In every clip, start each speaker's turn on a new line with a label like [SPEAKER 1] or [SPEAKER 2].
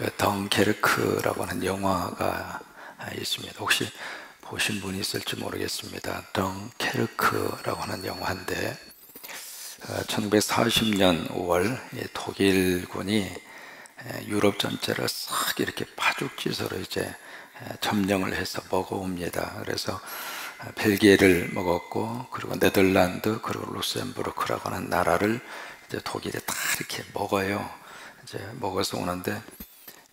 [SPEAKER 1] 그 덩케르크라고 하는 영화가 있습니다. 혹시 보신 분이 있을지 모르겠습니다. 덩케르크라고 하는 영화인데 1940년 5월 독일군이 유럽 전체를 싹 이렇게 파죽지서로 이제 점령을 해서 먹어옵니다. 그래서 벨기에를 먹었고, 그리고 네덜란드, 그리고 루셈부르크라고 하는 나라를 이제 독일에 다 이렇게 먹어요. 이제 먹어서 오는데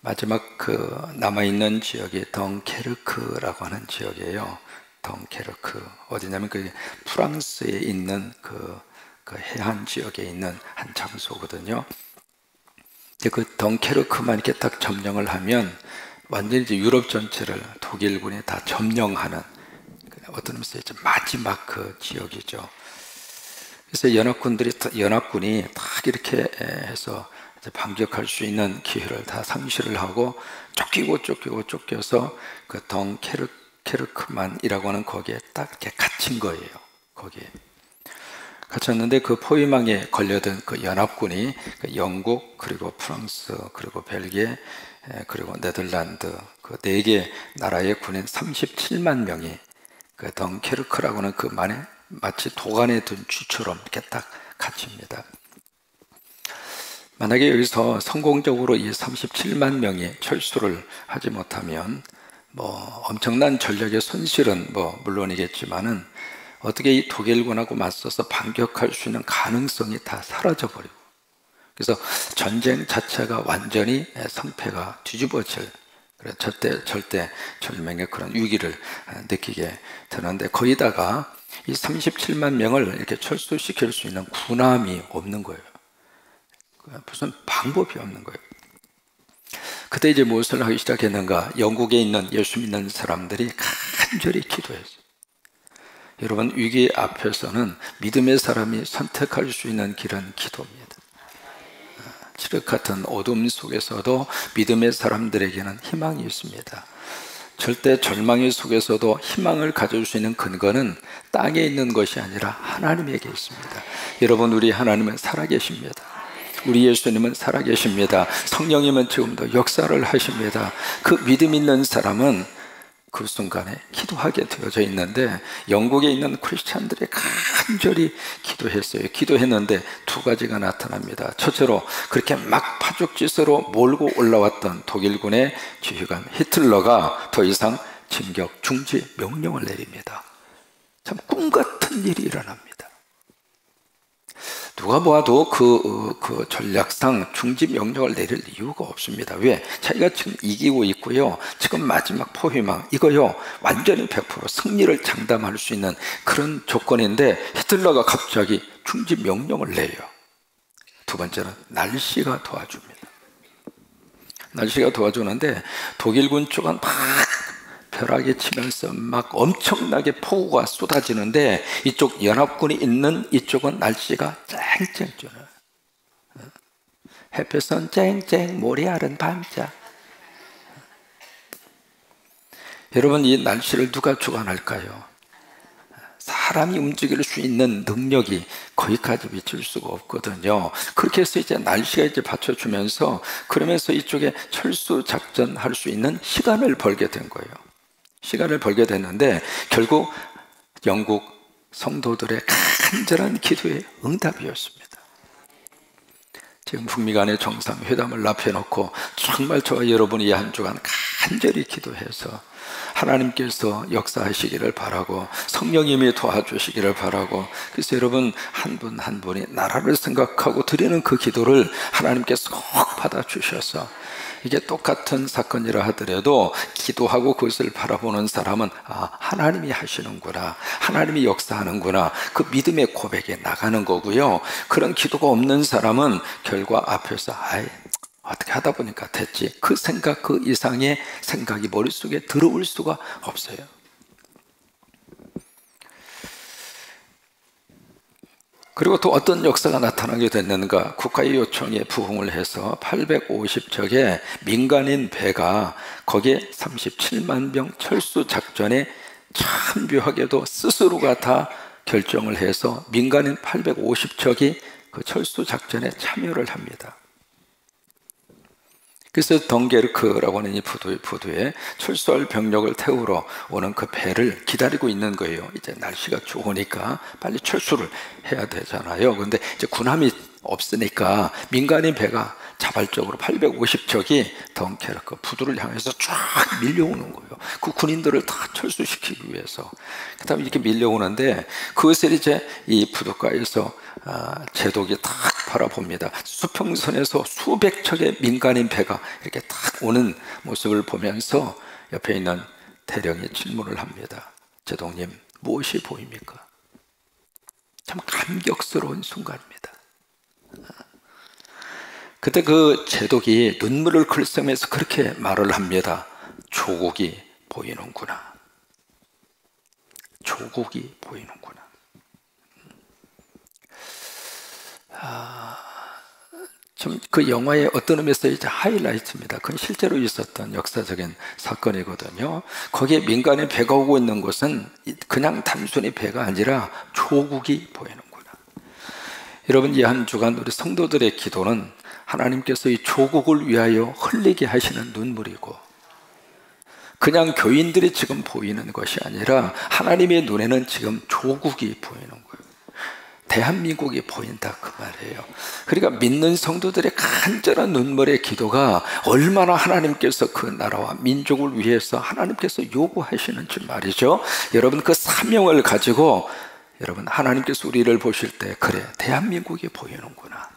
[SPEAKER 1] 마지막 그 남아있는 지역이 덩케르크라고 하는 지역이에요. 덩케르크 어디냐면 그 프랑스에 있는 그 해안 지역에 있는 한 장소거든요. 그 덩케르크만 이렇게 딱 점령을 하면 완전히 이제 유럽 전체를 독일군이 다 점령하는 어떤 의미에서 이제 마지막 그 지역이죠. 그래서 연합군이 딱 이렇게 해서 이제 반격할 수 있는 기회를 다 상실을 하고 쫓겨서 그 덩케르크만이라고 하는 거기에 딱 이렇게 갇힌 거예요. 거기에 갇혔는데 그 포위망에 걸려든 그 연합군이 그 영국, 그리고 프랑스, 그리고 벨기에, 그리고 네덜란드 그 네 개 나라의 군인 37만 명이 그 덩케르크라고 하는 그 마치 도간에 든 쥐처럼 이렇게 딱 갇힙니다. 만약에 여기서 성공적으로 이 37만 명이 철수를 하지 못하면 뭐 엄청난 전력의 손실은 뭐 물론이겠지만은 어떻게 이 독일군하고 맞서서 반격할 수 있는 가능성이 다 사라져버리고, 그래서 전쟁 자체가 완전히 성패가 뒤집어질 절대 절명의 그런 위기를 느끼게 되는데, 거기다가 이 37만 명을 이렇게 철수시킬 수 있는 군함이 없는 거예요. 무슨 방법이 없는 거예요. 그때 이제 무엇을 하기 시작했는가? 영국에 있는 예수 믿는 사람들이 간절히 기도했어요. 여러분, 위기 앞에서는 믿음의 사람이 선택할 수 있는 길은 기도입니다. 칠흑 같은 어둠 속에서도 믿음의 사람들에게는 희망이 있습니다. 절대 절망의 속에서도 희망을 가질 수 있는 근거는 땅에 있는 것이 아니라 하나님에게 있습니다. 여러분, 우리 하나님은 살아계십니다. 우리 예수님은 살아계십니다. 성령님은 지금도 역사를 하십니다. 그 믿음 있는 사람은 그 순간에 기도하게 되어져 있는데, 영국에 있는 크리스찬들이 간절히 기도했어요. 기도했는데 두 가지가 나타납니다. 첫째로, 그렇게 막 파죽지세로 몰고 올라왔던 독일군의 지휘관 히틀러가 더 이상 진격 중지 명령을 내립니다. 참 꿈같은 일이 일어납니다. 누가 보아도 그 전략상 중지 명령을 내릴 이유가 없습니다. 왜? 자기가 지금 이기고 있고요. 지금 마지막 포위망 이거요, 완전히 100% 승리를 장담할 수 있는 그런 조건인데 히틀러가 갑자기 중지 명령을 내요. 두 번째는 날씨가 도와줍니다. 날씨가 도와주는데 독일군 쪽은 막 벼락이 치면서 막 엄청나게 폭우가 쏟아지는데, 이쪽 연합군이 있는 이쪽은 날씨가 쨍쨍 쪄요. 햇볕은 쨍쨍, 모래알은 반짝. 여러분, 이 날씨를 누가 주관할까요? 사람이 움직일 수 있는 능력이 거기까지 미칠 수가 없거든요. 그렇게 해서 이제 날씨가 이제 받쳐주면서, 그러면서 이쪽에 철수 작전할 수 있는 시간을 벌게 된 거예요. 시간을 벌게 됐는데, 결국 영국 성도들의 간절한 기도의 응답이었습니다. 지금 북미 간의 정상회담을 앞에 놓고 정말 저와 여러분이 이 한 주간 간절히 기도해서 하나님께서 역사하시기를 바라고, 성령님이 도와주시기를 바라고, 그래서 여러분 한 분 한 분이 나라를 생각하고 드리는 그 기도를 하나님께서 꼭 받아주셔서, 이게 똑같은 사건이라 하더라도 기도하고 그것을 바라보는 사람은 하나님이 하시는구나, 하나님이 역사하는구나, 그 믿음의 고백에 나가는 거고요. 그런 기도가 없는 사람은 결과 앞에서 어떻게 하다 보니까 됐지, 그 생각 그 이상의 생각이 머릿속에 들어올 수가 없어요. 그리고 또 어떤 역사가 나타나게 됐는가? 국가의 요청에 부응을 해서 850척의 민간인 배가 거기에 37만 명 철수 작전에 참 묘하게도 스스로가 다 결정을 해서 민간인 850척이 그 철수 작전에 참여를 합니다. 그래서 덩게르크라고 하는 이 부두에 철수할 병력을 태우러 오는 그 배를 기다리고 있는 거예요. 이제 날씨가 좋으니까 빨리 철수를 해야 되잖아요. 근데 이제 군함이 없으니까 민간인 배가 자발적으로 850척이 덩케르크 부두를 향해서 쫙 밀려오는 거예요. 그 군인들을 다 철수시키기 위해서. 그다음에 이렇게 밀려오는데 그것을 이제 이 부두가에서 제독이 딱 바라봅니다. 수평선에서 수백 척의 민간인 배가 이렇게 딱 오는 모습을 보면서 옆에 있는 대령이 질문을 합니다. 제독님, 무엇이 보입니까? 참 감격스러운 순간입니다. 그때 그 제독이 눈물을 글썽이면서 그렇게 말을 합니다. 조국이 보이는구나. 조국이 보이는구나. 좀 그 영화의 어떤 의미에서 이제 하이라이트입니다. 그건 실제로 있었던 역사적인 사건이거든요. 거기에 민간인 배가 오고 있는 곳은 그냥 단순히 배가 아니라 조국이 보이는구나. 여러분, 이 한 주간 우리 성도들의 기도는 하나님께서 이 조국을 위하여 흘리게 하시는 눈물이고, 그냥 교인들이 지금 보이는 것이 아니라 하나님의 눈에는 지금 조국이 보이는 거예요. 대한민국이 보인다, 그 말이에요. 그러니까 믿는 성도들의 간절한 눈물의 기도가 얼마나 하나님께서 그 나라와 민족을 위해서 하나님께서 요구하시는지 말이죠. 여러분, 그 사명을 가지고 여러분, 하나님께서 우리를 보실 때, 그래, 대한민국이 보이는구나,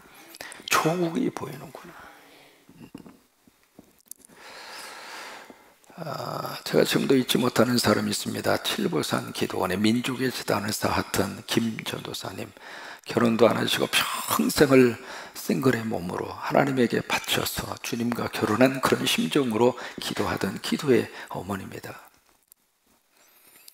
[SPEAKER 1] 조국이 보이는구나. 제가 지금도 잊지 못하는 사람이 있습니다. 칠보산 기도원의 민족의 재단을 쌓았던 김 전도사님. 결혼도 안 하시고 평생을 싱글의 몸으로 하나님에게 바쳐서 주님과 결혼한 그런 심정으로 기도하던 기도의 어머니입니다.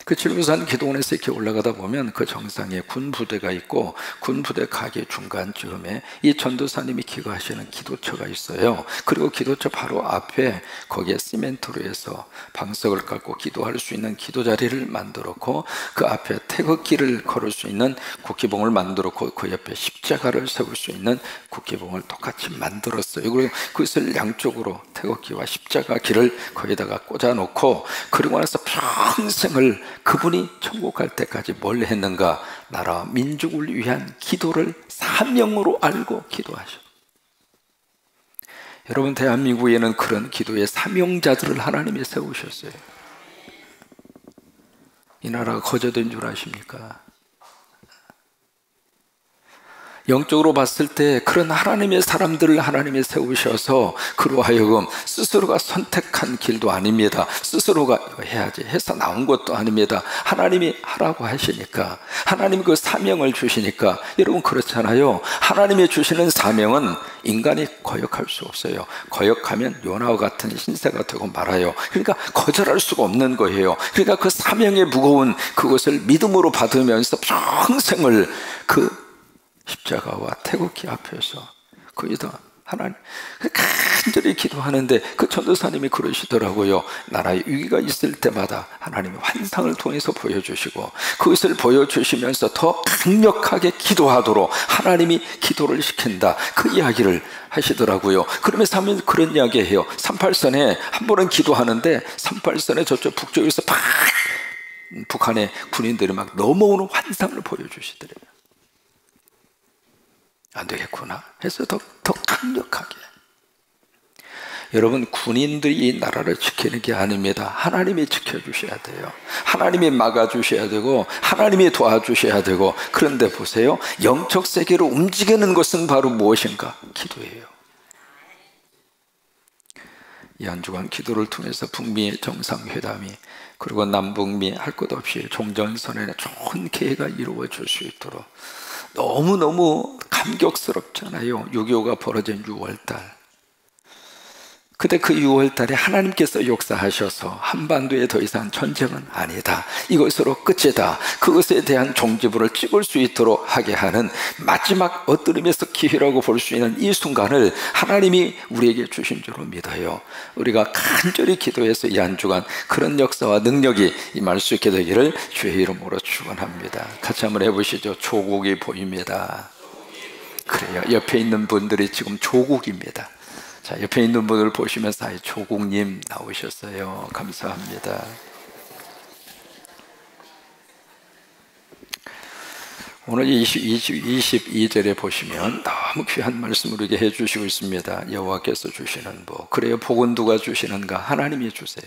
[SPEAKER 1] 그 칠보산 기도원에서 이렇게 올라가다 보면 그 정상에 군부대가 있고, 군부대 가게 중간쯤에 이 전도사님이 기거하시는 기도처가 있어요. 그리고 기도처 바로 앞에 거기에 시멘트로 해서 방석을 깔고 기도할 수 있는 기도 자리를 만들었고, 그 앞에 태극기를 걸을 수 있는 국기봉을 만들었고, 그 옆에 십자가를 세울 수 있는 국기봉을 똑같이 만들었어요. 그리고 그것을 양쪽으로 태극기와 십자가 길을 거기다가 꽂아놓고, 그리고 나서 평생을 그분이 천국 갈 때까지 뭘 했는가? 나라와 민족을 위한 기도를 사명으로 알고 기도하셔. 여러분, 대한민국에는 그런 기도의 사명자들을 하나님이 세우셨어요. 이 나라가 거저된 줄 아십니까? 영적으로 봤을 때 그런 하나님의 사람들을 하나님이 세우셔서 그로 하여금 스스로가 선택한 길도 아닙니다. 스스로가 이거 해야지 해서 나온 것도 아닙니다. 하나님이 하라고 하시니까, 하나님 그 사명을 주시니까. 여러분, 그렇잖아요. 하나님이 주시는 사명은 인간이 거역할 수 없어요. 거역하면 요나와 같은 신세가 되고 말아요. 그러니까 거절할 수가 없는 거예요. 그러니까 그 사명의 무거운 그것을 믿음으로 받으면서 평생을 그 십자가와 태극기 앞에서 거기다 하나님 간절히 기도하는데, 그 전도사님이 그러시더라고요. 나라에 위기가 있을 때마다 하나님이 환상을 통해서 보여주시고, 그것을 보여주시면서 더 강력하게 기도하도록 하나님이 기도를 시킨다, 그 이야기를 하시더라고요. 그러면서 하면 그런 이야기예요. 38선에 한 번은 기도하는데 38선에 저쪽 북쪽에서 팍 북한의 군인들이 막 넘어오는 환상을 보여주시더래요. 안 되겠구나 해서 더 강력하게. 여러분, 군인들이 이 나라를 지키는 게 아닙니다. 하나님이 지켜주셔야 돼요. 하나님이 막아주셔야 되고, 하나님이 도와주셔야 되고. 그런데 보세요, 영적 세계로 움직이는 것은 바로 무엇인가? 기도예요. 이 한 주간 기도를 통해서 북미 정상회담이, 그리고 남북미 할 것 없이 종전선언의 좋은 계획가 이루어질 수 있도록 너무너무 감격스럽잖아요. 6.25가 벌어진 6월달. 그때 그 6월달에 하나님께서 역사하셔서 한반도에 더 이상 전쟁은 아니다, 이것으로 끝이다, 그것에 대한 종지부를 찍을 수 있도록 하게 하는 마지막 어떤 의미에서 기회라고 볼 수 있는 이 순간을 하나님이 우리에게 주신 줄로 믿어요. 우리가 간절히 기도해서 이 한 주간 그런 역사와 능력이 임할 수 있게 되기를 주의 이름으로 축원합니다. 같이 한번 해보시죠. 조국이 보입니다. 그래요. 옆에 있는 분들이 지금 조국입니다. 자, 옆에 있는 분을 보시면서 조국님 나오셨어요. 감사합니다. 오늘 22절에 보시면 너무 귀한 말씀을 우리에게 해주시고 있습니다. 여호와께서 주시는 복. 그래요, 복은 누가 주시는가? 하나님이 주세요.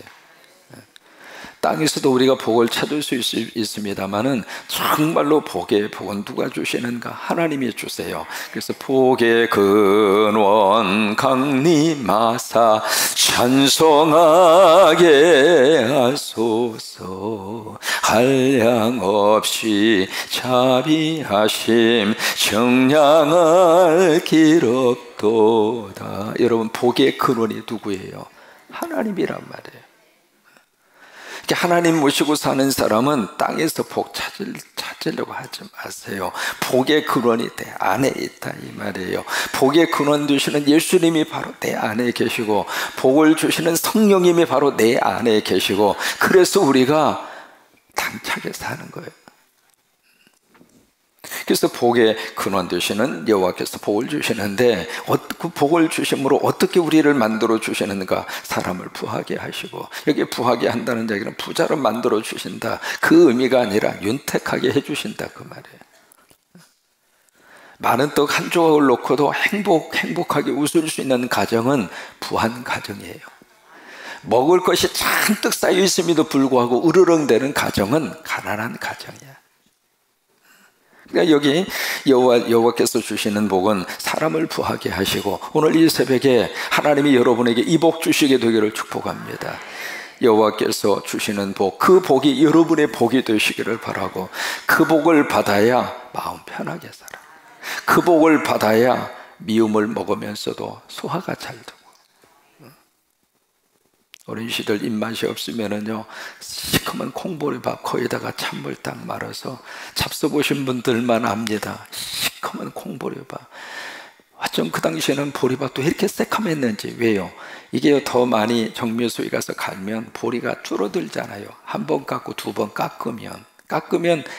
[SPEAKER 1] 땅에서도 우리가 복을 찾을 수 있습니다만은 정말로 복의 복은 누가 주시는가? 하나님이 주세요. 그래서 복의 근원 강림하사 찬송하게 하소서. 한량없이 자비하심 정량할 길 없도다. 여러분, 복의 근원이 누구예요? 하나님이란 말이에요. 하나님 모시고 사는 사람은 땅에서 복 찾으려고 하지 마세요. 복의 근원이 내 안에 있다 이 말이에요. 복의 근원 되시는 예수님이 바로 내 안에 계시고, 복을 주시는 성령님이 바로 내 안에 계시고, 그래서 우리가 당차게 사는 거예요. 그래서 복의 근원 되시는 여호와께서 복을 주시는데, 그 복을 주심으로 어떻게 우리를 만들어 주시는가? 사람을 부하게 하시고, 여기 부하게 한다는 얘기는 부자로 만들어 주신다, 그 의미가 아니라 윤택하게 해주신다 그 말이에요. 많은 떡 한 조각을 놓고도 행복하게 웃을 수 있는 가정은 부한 가정이에요. 먹을 것이 잔뜩 쌓여 있음에도 불구하고 으르렁대는 가정은 가난한 가정이야. 그러니까 여기 여호와께서 주시는 복은 사람을 부하게 하시고, 오늘 이 새벽에 하나님이 여러분에게 이 복 주시게 되기를 축복합니다. 여호와께서 주시는 복, 그 복이 여러분의 복이 되시기를 바라고, 그 복을 받아야 마음 편하게 살아. 그 복을 받아야 미움을 먹으면서도 소화가 잘 되고, 어린 시절 입맛이 없으면은요, 시커먼 콩보리밥 거기다가 찬물 딱 말아서, 잡숴보신 분들만 압니다. 시커먼 콩보리밥. 어쩜 그 당시에는 보리밥도 이렇게 새카맸는지. 왜요? 이게 더 많이 정미소에 가서 갈면 보리가 줄어들잖아요. 한 번 깎고 두 번 깎으면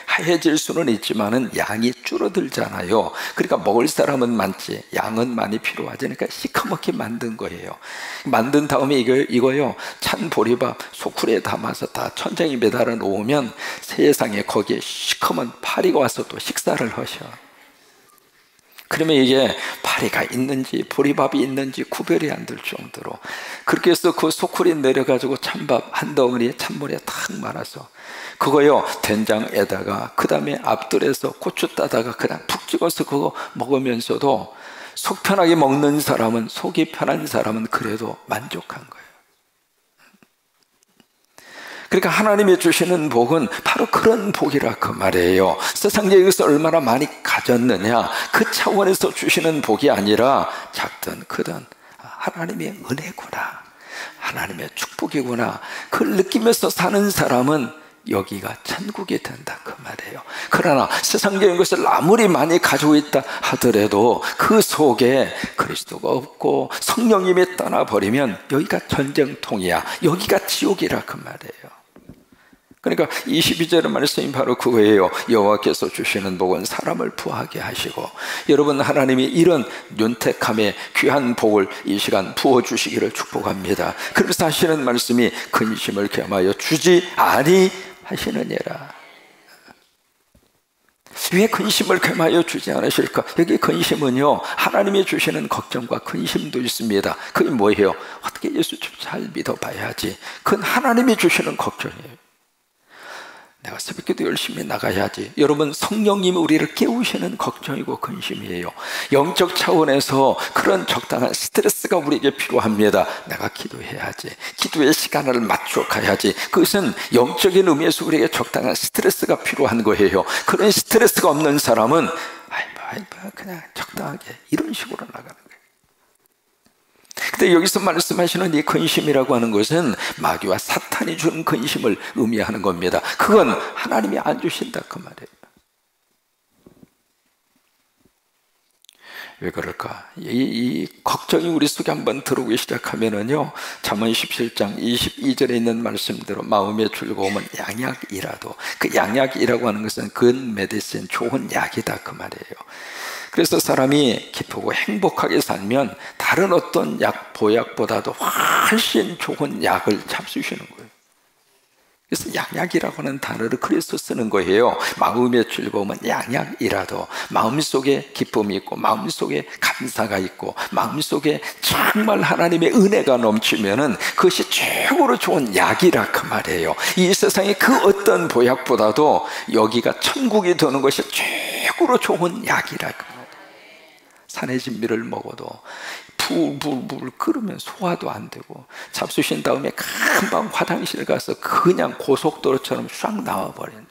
[SPEAKER 1] 하얘질 수는 있지만은 양이 줄어들잖아요. 그러니까 먹을 사람은 많지 양은 많이 필요하지. 그러니까 시커멓게 만든 거예요. 만든 다음에 이거요, 찬 보리밥 소쿠리에 담아서 다 천장에 매달아 놓으면 세상에 거기에 시커먼 파리가 와서 또 식사를 하셔. 그러면 이게 파리가 있는지 보리밥이 있는지 구별이 안 될 정도로, 그렇게 해서 그 소쿠리 내려가지고 찬밥 한 덩어리에 찬물에 탁 말아서 그거요, 된장에다가 그 다음에 앞들에서 고추 따다가 그냥 푹 찍어서 그거 먹으면서도 속 편하게 먹는 사람은, 속이 편한 사람은 그래도 만족한 거예요. 그러니까 하나님이 주시는 복은 바로 그런 복이라 그 말이에요. 세상에 이것을 얼마나 많이 가졌느냐, 그 차원에서 주시는 복이 아니라 작든 크든 하나님의 은혜구나, 하나님의 축복이구나, 그걸 느끼면서 사는 사람은 여기가 천국이 된다 그 말이에요. 그러나 세상적인 것을 아무리 많이 가지고 있다 하더라도 그 속에 그리스도가 없고 성령님이 떠나버리면 여기가 전쟁통이야, 여기가 지옥이라 그 말이에요. 그러니까 22절의 말씀이 바로 그거예요. 여호와께서 주시는 복은 사람을 부하게 하시고, 여러분, 하나님이 이런 윤택함의 귀한 복을 이 시간 부어주시기를 축복합니다. 그래서 하시는 말씀이 근심을 겸하여 주지 아니하시느니라. 왜 근심을 겸하여 주지 않으실까? 여기 근심은요, 하나님이 주시는 걱정과 근심도 있습니다. 그게 뭐예요? 어떻게 예수 좀 잘 믿어봐야지. 그건 하나님이 주시는 걱정이에요. 내가 새벽기도 열심히 나가야지. 여러분, 성령님이 우리를 깨우시는 걱정이고 근심이에요. 영적 차원에서 그런 적당한 스트레스가 우리에게 필요합니다. 내가 기도해야지, 기도의 시간을 맞춰 가야지. 그것은 영적인 의미에서 우리에게 적당한 스트레스가 필요한 거예요. 그런 스트레스가 없는 사람은 그냥 적당하게 이런 식으로 나가는 거예요. 근데 여기서 말씀하시는 이 근심이라고 하는 것은 마귀와 사탄이 주는 근심을 의미하는 겁니다. 그건 하나님이 안 주신다 그 말이에요. 왜 그럴까? 이 걱정이 우리 속에 한번 들어오기 시작하면은요, 잠언 17장 22절에 있는 말씀대로 마음의 즐거움은 양약이라도, 그 양약이라고 하는 것은 good medicine, 좋은 약이다 그 말이에요. 그래서 사람이 기쁘고 행복하게 살면 다른 어떤 약, 보약보다도 훨씬 좋은 약을 잡수시는 거예요. 그래서 양약이라고 하는 단어를 그래서 쓰는 거예요. 마음의 즐거움은 양약이라도 마음속에 기쁨이 있고 마음속에 감사가 있고 마음속에 정말 하나님의 은혜가 넘치면은 그것이 최고로 좋은 약이라 그 말이에요. 이 세상의 그 어떤 보약보다도 여기가 천국이 되는 것이 최고로 좋은 약이라 그 말이에요. 산의 진미를 먹어도 불불불 끓으면 소화도 안 되고 잡수신 다음에 금방 화장실 가서 그냥 고속도로처럼 쫙 나와버리는,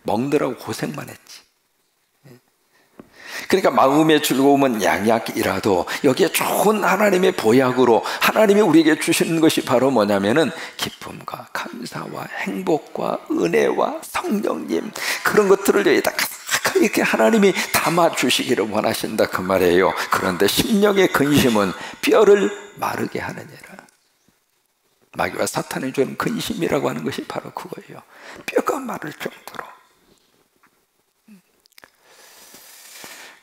[SPEAKER 1] 먹느라고 고생만 했지. 그러니까 마음의 즐거움은 양약이라도 여기에 좋은 하나님의 보약으로 하나님이 우리에게 주시는 것이 바로 뭐냐면은 기쁨과 감사와 행복과 은혜와 성령님, 그런 것들을 여기다 이렇게 하나님이 담아 주시기를 원하신다 그 말이에요. 그런데 심령의 근심은 뼈를 마르게 하느니라. 마귀와 사탄이 주는 근심이라고 하는 것이 바로 그거예요. 뼈가 마를 정도로.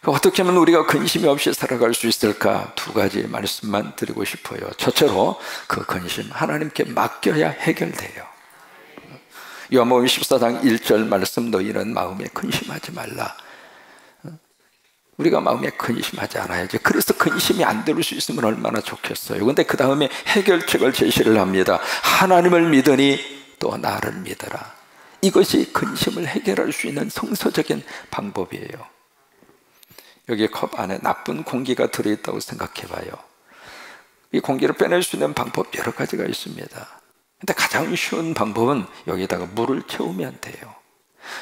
[SPEAKER 1] 어떻게 하면 우리가 근심이 없이 살아갈 수 있을까? 두 가지 말씀만 드리고 싶어요. 첫째로 그 근심 하나님께 맡겨야 해결돼요. 요한복음 14장 1절 말씀, 너희는 마음에 근심하지 말라. 우리가 마음에 근심하지 않아야지. 그래서 근심이 안 될 수 있으면 얼마나 좋겠어요. 근데 그 다음에 해결책을 제시를 합니다. 하나님을 믿으니 또 나를 믿어라. 이것이 근심을 해결할 수 있는 성서적인 방법이에요. 여기 컵 안에 나쁜 공기가 들어있다고 생각해 봐요. 이 공기를 빼낼 수 있는 방법 여러 가지가 있습니다. 근데 가장 쉬운 방법은 여기다가 물을 채우면 돼요.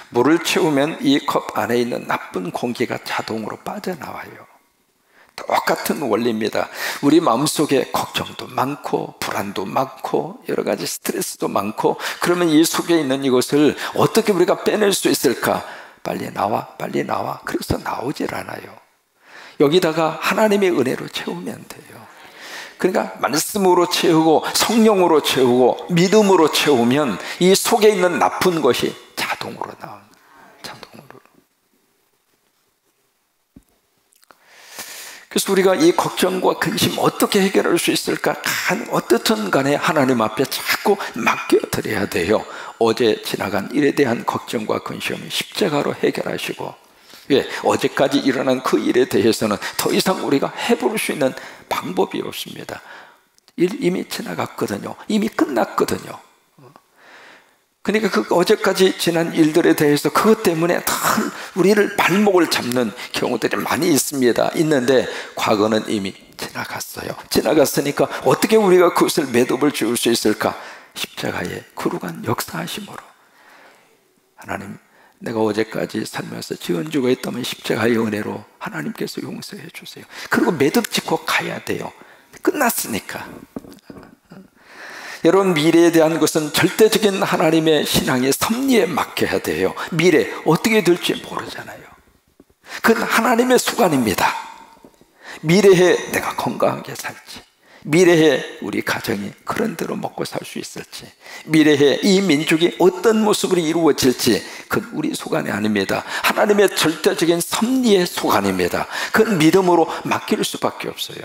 [SPEAKER 1] 물을 채우면 이 컵 안에 있는 나쁜 공기가 자동으로 빠져나와요. 똑같은 원리입니다. 우리 마음속에 걱정도 많고 불안도 많고 여러 가지 스트레스도 많고, 그러면 이 속에 있는 이것을 어떻게 우리가 빼낼 수 있을까? 빨리 나와, 빨리 나와. 그래서 나오질 않아요. 여기다가 하나님의 은혜로 채우면 돼요. 그러니까 말씀으로 채우고 성령으로 채우고 믿음으로 채우면 이 속에 있는 나쁜 것이 자동으로 나옵니다. 자동으로. 그래서 우리가 이 걱정과 근심 어떻게 해결할 수 있을까? 어떻든 간에 하나님 앞에 자꾸 맡겨드려야 돼요. 어제 지나간 일에 대한 걱정과 근심은 십자가로 해결하시고, 어제까지 일어난 그 일에 대해서는 더 이상 우리가 해볼 수 있는 방법이 없습니다. 이미 지나갔거든요. 이미 끝났거든요. 그러니까 그 어제까지 지난 일들에 대해서 그것 때문에 다 우리를 발목을 잡는 경우들이 많이 있는데 과거는 이미 지나갔어요. 지나갔으니까 어떻게 우리가 그것을 매듭을 지을 수 있을까? 십자가의 거룩한 역사하심으로. 하나님, 내가 어제까지 살면서 지은 죄가 있다면 십자가의 은혜로 하나님께서 용서해 주세요. 그리고 매듭 짓고 가야 돼요. 끝났으니까. 여러분, 미래에 대한 것은 절대적인 하나님의 신앙의 섭리에 맡겨야 돼요. 미래 어떻게 될지 모르잖아요. 그건 하나님의 수관입니다. 미래에 내가 건강하게 살지, 미래에 우리 가정이 그런 대로 먹고 살 수 있을지, 미래에 이 민족이 어떤 모습으로 이루어질지, 그건 우리 소관이 아닙니다. 하나님의 절대적인 섭리의 소관입니다. 그건 믿음으로 맡길 수밖에 없어요.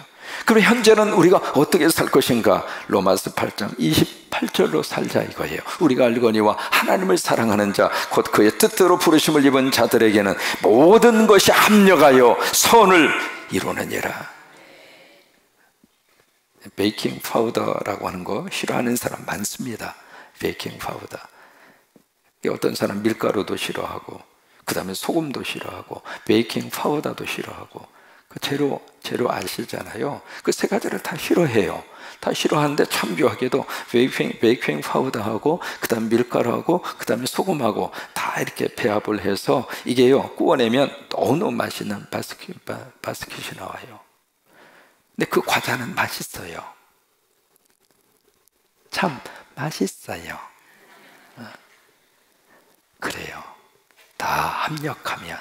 [SPEAKER 1] 그럼 현재는 우리가 어떻게 살 것인가? 로마서 8장 28절로 살자 이거예요. 우리가 알거니와 하나님을 사랑하는 자 곧 그의 뜻대로 부르심을 입은 자들에게는 모든 것이 합력하여 선을 이루느니라. 베이킹 파우더라고 하는 거 싫어하는 사람 많습니다. 베이킹 파우더. 어떤 사람 밀가루도 싫어하고, 그 다음에 소금도 싫어하고, 베이킹 파우더도 싫어하고, 그 재료 아시잖아요. 그 세 가지를 다 싫어해요. 다 싫어하는데 참 묘하게도 베이킹 파우더하고, 그 다음 밀가루하고, 그 다음에 소금하고 다 이렇게 배합을 해서 이게요, 구워내면 너무 맛있는 바스킷이 나와요. 근데 그 과자는 맛있어요. 참 맛있어요. 그래요. 다 합력하면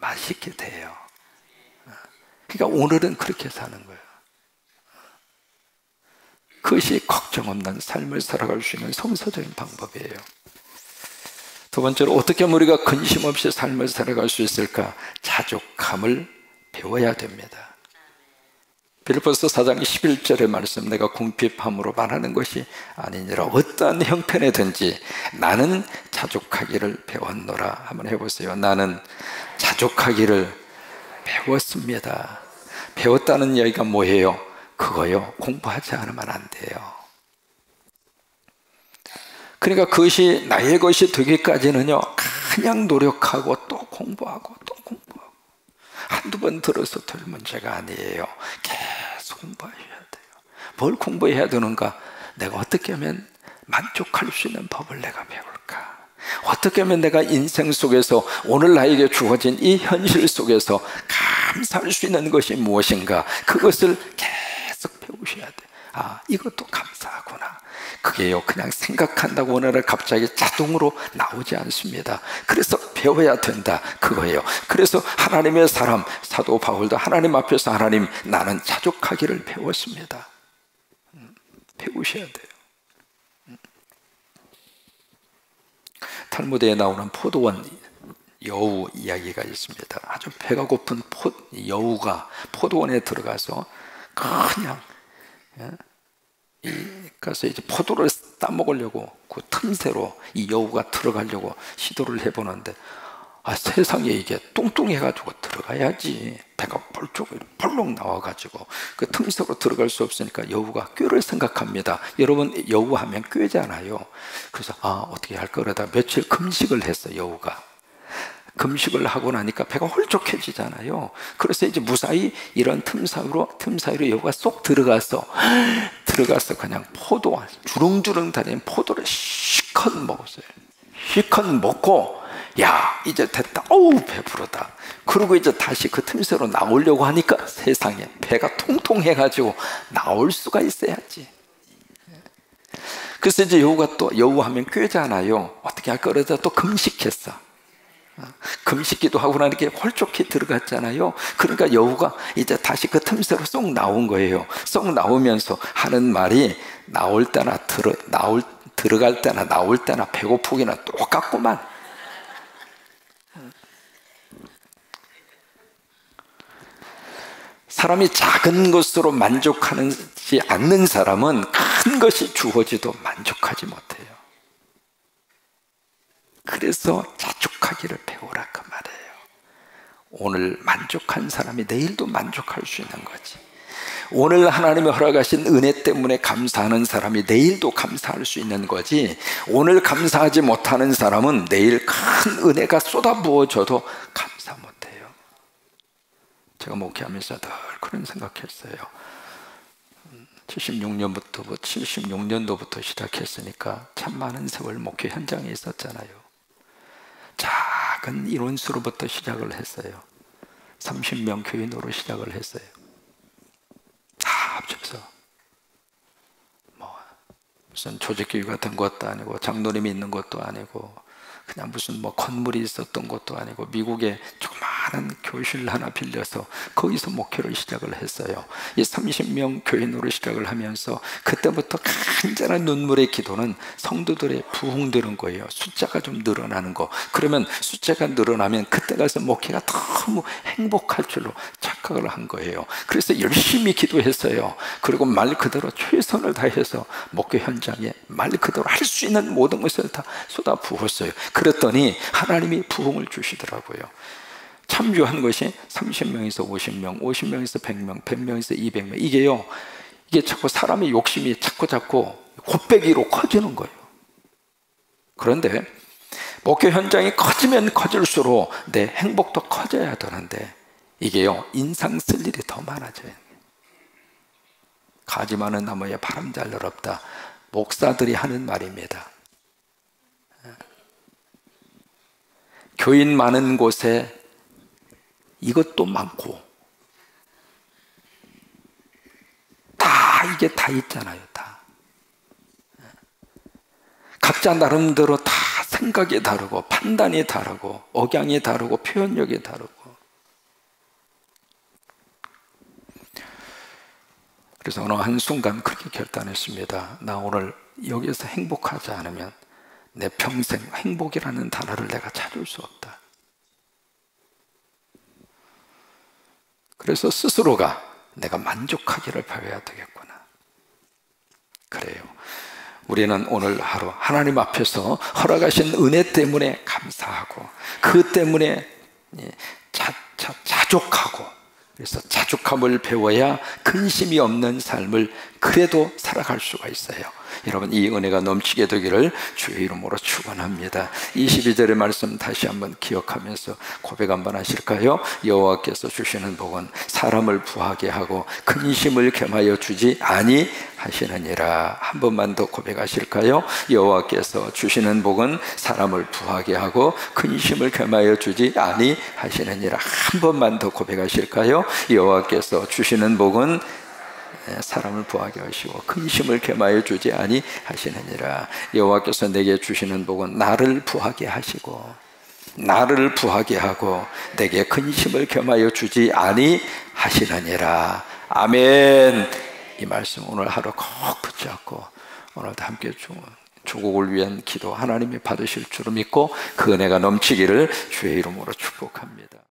[SPEAKER 1] 맛있게 돼요. 그러니까 오늘은 그렇게 사는 거예요. 그것이 걱정 없는 삶을 살아갈 수 있는 성서적인 방법이에요. 두 번째로 어떻게 하면 우리가 근심 없이 삶을 살아갈 수 있을까? 자족함을 배워야 됩니다. 빌립보서 4장 11절의 말씀, 내가 궁핍함으로 말하는 것이 아니니라. 어떠한 형편에든지 나는 자족하기를 배웠노라. 한번 해보세요. 나는 자족하기를 배웠습니다. 배웠다는 이야기가 뭐예요? 그거요, 공부하지 않으면 안 돼요. 그러니까 그것이 나의 것이 되기까지는요, 그냥 노력하고 또 공부하고 또 공부하고, 한두 번 들어서 될 문제가 아니에요. 계속 공부하셔야 돼요. 뭘 공부해야 되는가? 내가 어떻게 하면 만족할 수 있는 법을 내가 배울까? 어떻게 하면 내가 인생 속에서 오늘 나에게 주어진 이 현실 속에서 감사할 수 있는 것이 무엇인가? 그것을 계속 배우셔야 돼요. 아, 이것도 감사하구나. 그게요, 그냥 생각한다고 오늘날 갑자기 자동으로 나오지 않습니다. 그래서 배워야 된다, 그거예요. 그래서 하나님의 사람 사도 바울도 하나님 앞에서 하나님, 나는 자족하기를 배웠습니다. 배우셔야 돼요. 탈무드에 나오는 포도원 여우 이야기가 있습니다. 아주 배가 고픈 여우가 포도원에 들어가서 그냥 가서 이제 포도를 따먹으려고 그 틈새로 이 여우가 들어가려고 시도를 해보는데, 아, 세상에 이게 뚱뚱해가지고 들어가야지. 배가 펄쩍 나와가지고 그 틈새로 들어갈 수 없으니까 여우가 꾀를 생각합니다. 여러분, 여우 하면 꾀잖아요. 그래서 어떻게 할 거라다 며칠 금식을 했어. 여우가 금식을 하고 나니까 배가 홀쭉해지잖아요. 그래서 이제 무사히 이런 틈 사이로 여우가 쏙 들어가서 그냥 주렁주렁 다니는 포도를 실컷 먹었어요. 실컷 먹고, 야, 이제 됐다. 어우, 배부르다. 그리고 이제 다시 그 틈새로 나오려고 하니까 세상에 배가 통통해가지고 나올 수가 있어야지. 그래서 이제 여우 하면 꾀잖아요. 어떻게 할 거라다 또 금식했어. 금식기도 하고 나니까 홀쭉히 들어갔잖아요. 그러니까 여우가 이제 다시 그 틈새로 쏙 나온 거예요. 쏙 나오면서 하는 말이, 들어갈 때나 나올 때나 배고프기나 똑같구만. 사람이 작은 것으로 만족하지 않는 사람은 큰 것이 주어지도 만족하지 못해요. 그래서 자족하기를 배우라, 그 말이에요. 오늘 만족한 사람이 내일도 만족할 수 있는 거지. 오늘 하나님이 허락하신 은혜 때문에 감사하는 사람이 내일도 감사할 수 있는 거지, 오늘 감사하지 못하는 사람은 내일 큰 은혜가 쏟아부어져도 감사 못해요. 제가 목회하면서 늘 그런 생각했어요. 76년도부터 시작했으니까 참 많은 세월 목회 현장에 있었잖아요. 작은 인원수로부터 시작을 했어요. 30명 교인으로 시작을 했어요. 다 합쳐서 무슨 조직교회 같은 것도 아니고 장로님이 있는 것도 아니고 그냥 무슨 건물이 있었던 것도 아니고 미국에 조그마한 교실 하나 빌려서 거기서 목회를 시작을 했어요. 이 30명 교인으로 시작을 하면서 그때부터 간절한 눈물의 기도는 성도들의 부흥되는 거예요. 숫자가 좀 늘어나는 거. 그러면 숫자가 늘어나면 그때 가서 목회가 너무 행복할 줄로 착각을 한 거예요. 그래서 열심히 기도했어요. 그리고 말 그대로 최선을 다해서 목회 현장에 말 그대로 할 수 있는 모든 것을 다 쏟아 부었어요. 그랬더니 하나님이 부흥을 주시더라고요. 참조한 것이 30명에서 50명, 50명에서 100명, 100명에서 200명. 이게 자꾸 사람의 욕심이 자꾸 곱빼기로 커지는 거예요. 그런데 목회 현장이 커지면 커질수록 내 행복도 커져야 되는데 이게요, 인상 쓸 일이 더 많아져요. 가지 많은 나무에 바람 잘 일 없다. 목사들이 하는 말입니다. 교인 많은 곳에 이것도 많고 이게 다 있잖아요. 다 각자 나름대로 다 생각이 다르고 판단이 다르고 억양이 다르고 표현력이 다르고. 그래서 어느 한순간 그렇게 결단했습니다. 나 오늘 여기서 행복하지 않으면 내 평생 행복이라는 단어를 내가 찾을 수 없다. 그래서 스스로가 내가 만족하기를 배워야 되겠구나. 그래요. 우리는 오늘 하루 하나님 앞에서 허락하신 은혜 때문에 감사하고, 그 때문에 자족하고, 그래서 자족함을 배워야 근심이 없는 삶을 그래도 살아갈 수가 있어요. 여러분, 이 은혜가 넘치게 되기를 주의 이름으로 축원합니다. 22절의 말씀 다시 한번 기억하면서 고백 한번 하실까요? 여호와께서 주시는 복은 사람을 부하게 하고 근심을 겸하여 주지 아니하시느니라. 한 번만 더 고백하실까요? 여호와께서 주시는 복은 사람을 부하게 하고 근심을 겸하여 주지 아니하시느니라. 한 번만 더 고백하실까요? 여호와께서 주시는 복은 사람을 부하게 하시고 근심을 겸하여 주지 아니하시느니라. 여호와께서 내게 주시는 복은 나를 부하게 하시고, 나를 부하게 하고 내게 근심을 겸하여 주지 아니하시느니라. 아멘. 이 말씀 오늘 하루 꼭 붙잡고 오늘도 함께 조국을 위한 기도 하나님이 받으실 줄 믿고 그 은혜가 넘치기를 주의 이름으로 축복합니다.